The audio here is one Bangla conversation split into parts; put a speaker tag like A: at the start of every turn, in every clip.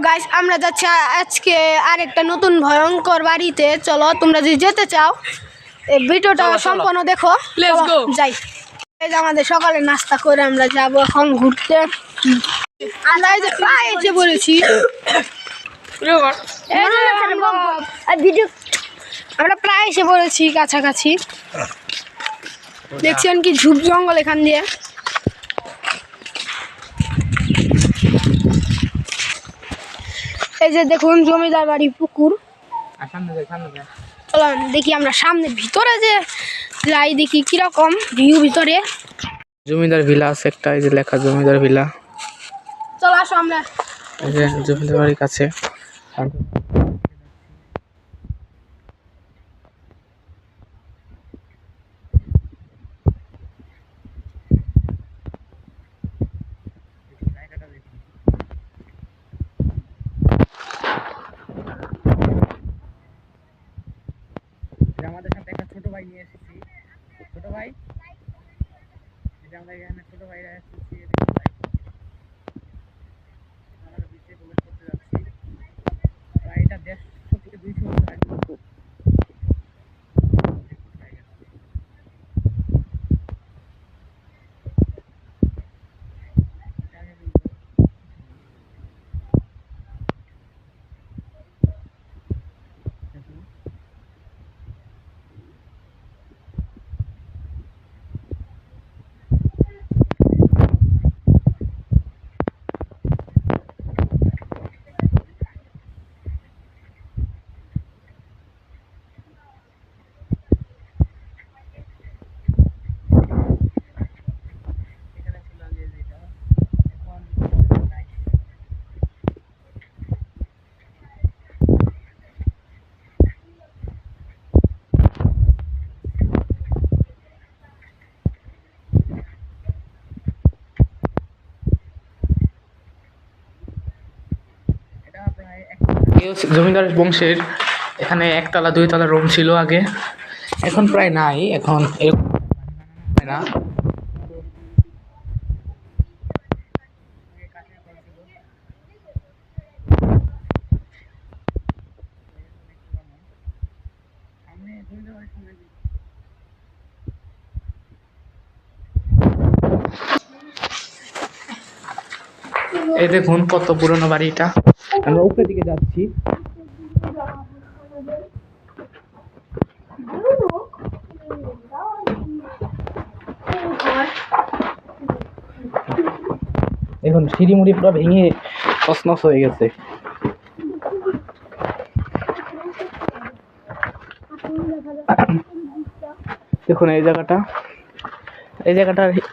A: গাইস, আমরা যাচ্ছি আজকে আরেকটা নতুন ভয়ঙ্কর বাড়িতে। চলো, তোমরা যদি যেতে চাও এই ভিডিওটা সম্পূর্ণ দেখো।
B: লেটস গো,
A: যাই। এই যে আমাদের সকালে নাস্তা করে আমরা যাব এখন ঘুরতে। আমরা এই যে প্রায় এসে পড়েছি। আমরা প্রায় এসে পড়েছি কাছাকাছি। দেখছেন কি ঝুপ জঙ্গল এখান দিয়ে। এই যে দেখুন জমিদার বাড়ি পুকুর। চলো দেখি আমরা সামনে ভিতরে যে যাই, দেখি কিরকম ভিউ ভিতরে।
B: জমিদার ভিলা আছে একটা, এই যে লেখা জমিদার ভিলা।
A: চলো আসো আমরা
B: এই যে জমিদার বাড়ির কাছে। আমাদের সাথে একটা ছোট ভাই নিয়ে এসেছি। ছোট ভাই, আমরা এখানে ছোট ভাইরা এসেছি। আমরা বিচে প্রবেশ করতে যাচ্ছি। এটা 150 থেকে 200 বছর আগে। জমিদার বংশের এখানে একতলা দুইতলা রুম ছিল আগে, এখন প্রায় নাই। এখন না, এই দেখুন কত পুরনো বাড়িটা। আমরা উপরের দিকে যাচ্ছি। এখন সিঁড়ি মুড়ি পুরো ভেঙে তছনছ হয়ে গেছে। দেখুন এই জায়গাটা,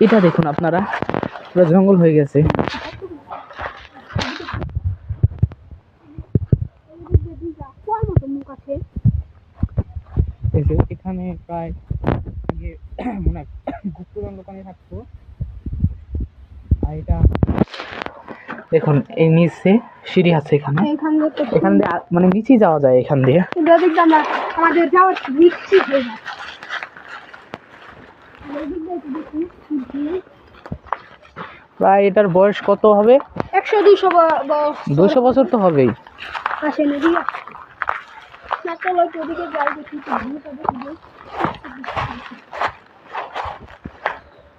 B: এটা দেখুন আপনারা, পুরো জঙ্গল হয়ে গেছে। এখানে প্রায় আগে মনে হয় গুপ্তধন দোকানে থাকতো। আর এটা দেখুন এই নিচে সিঁড়ি আছে, এখানে এখান দিয়ে মানে নিচে যাওয়া যায়। এখান দিয়ে প্রায় এটার বয়স কত হবে? 100-200 বছর তো হবেই।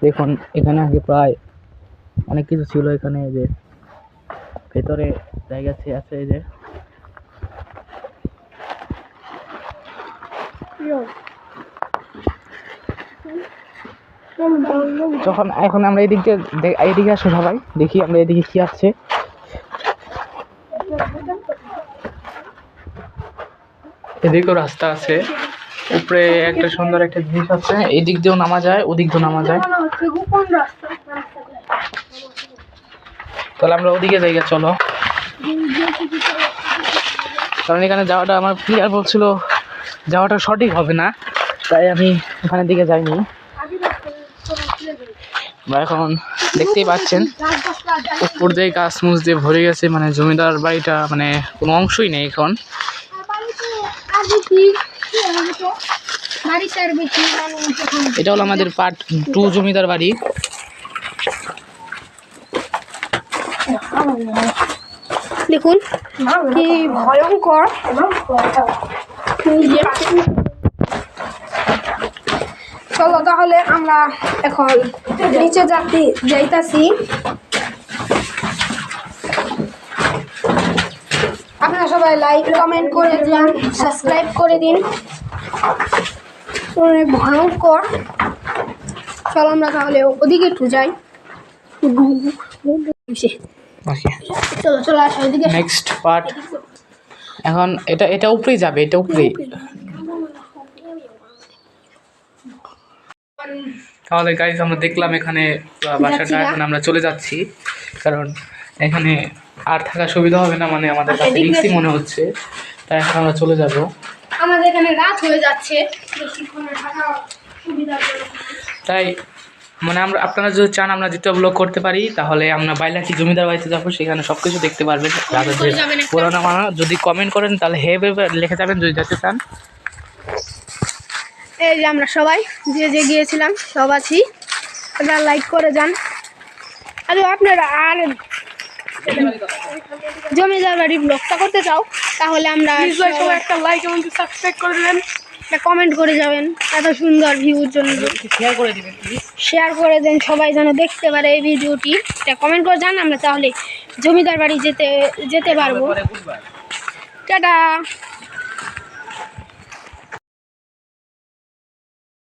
B: দেখুন এখানে আগে প্রায় অনেক কিছু ছিল। এখানে যে ভেতরে জায়গা আছে, এই যে যখন এখন আমরা এইদিকে আসো সবাই, দেখি আমরা এদিকে কি আছে। এদিকেও রাস্তা আছে, উপরে একটা সুন্দর একটা জিনিস আছে। এই দিক দিয়েও নামা যায়, ওদিক দিয়েও নামা যায়। তাহলে আমরা ওদিকে জায়গা চলো, কারণ এখানে যাওয়াটা আমার প্লেয়ার বলছিল যাওয়াটা সঠিক হবে না, তাই আমি ওখানের দিকে যাইনি। এখন দেখতেই পাচ্ছেন উপর দিয়ে গাছ মুছ দিয়ে ভরে গেছে, মানে জমিদার বাড়িটা মানে কোনো অংশই নেই এখন। এটা হলো আমাদের পার্ট 2 জমিদার বাড়ি।
A: দেখুন কি ভয়ঙ্কর। চলো তাহলে আমরা এখন নিচে যাইতাছি। আপনারা সবাই লাইক কমেন্ট করে দিন, সাবস্ক্রাইব করে দিন। অনেক ভয়ঙ্কর। চলো আমরা তাহলে ওদিকে একটু যাই।
B: ওকে,
A: চলো চলো আসো ওদিকে।
B: Next part. এখন এটা উপরেই যাবে, এটা উপরেই। তাহলে গাইজ আমরা দেখলাম এখানে বাসাটা, এখন আমরা চলে যাচ্ছি, কারণ এখানে আর থাকা সুবিধা হবে না, মানে আমাদের কাছে রিস্কি মনে হচ্ছে, তাই এখন আমরা চলে যাব।
A: আমাদের এখানে রাত হয়ে যাচ্ছে, বেশিক্ষণ থাকা সুবিধা হবে না।
B: তাই মানে আপনারা যদি চান আমরা যেটা ব্লগ করতে পারি, তাহলে আমরা বাইলাকি জমিদার বাড়িতে যাবো, সেখানে সব কিছু দেখতে পারবেন। পুরানো মানুষ যদি কমেন্ট করেন তাহলে হে লিখে যাবেন যদি যেতে চান।
A: এই যে আমরা সবাই যে গিয়েছিলাম সব আছি, আপনারা লাইক করে যান। আর আপনারা আর জমিদার বাড়ির ব্লগটা করতে চাও তাহলে আমরা একটা লাইক এবং সাবস্ক্রাইব করে দেবেন, একটা কমেন্ট করে যাবেন। এত সুন্দর ভিউর জন্য
B: শেয়ার করে দিবেন, প্লিজ
A: শেয়ার করে দেন, সবাই যেন দেখতে পারে এই ভিডিওটি। একটা কমেন্ট করে যান, আমরা তাহলে জমিদার বাড়ি যেতে পারবো। টাটা।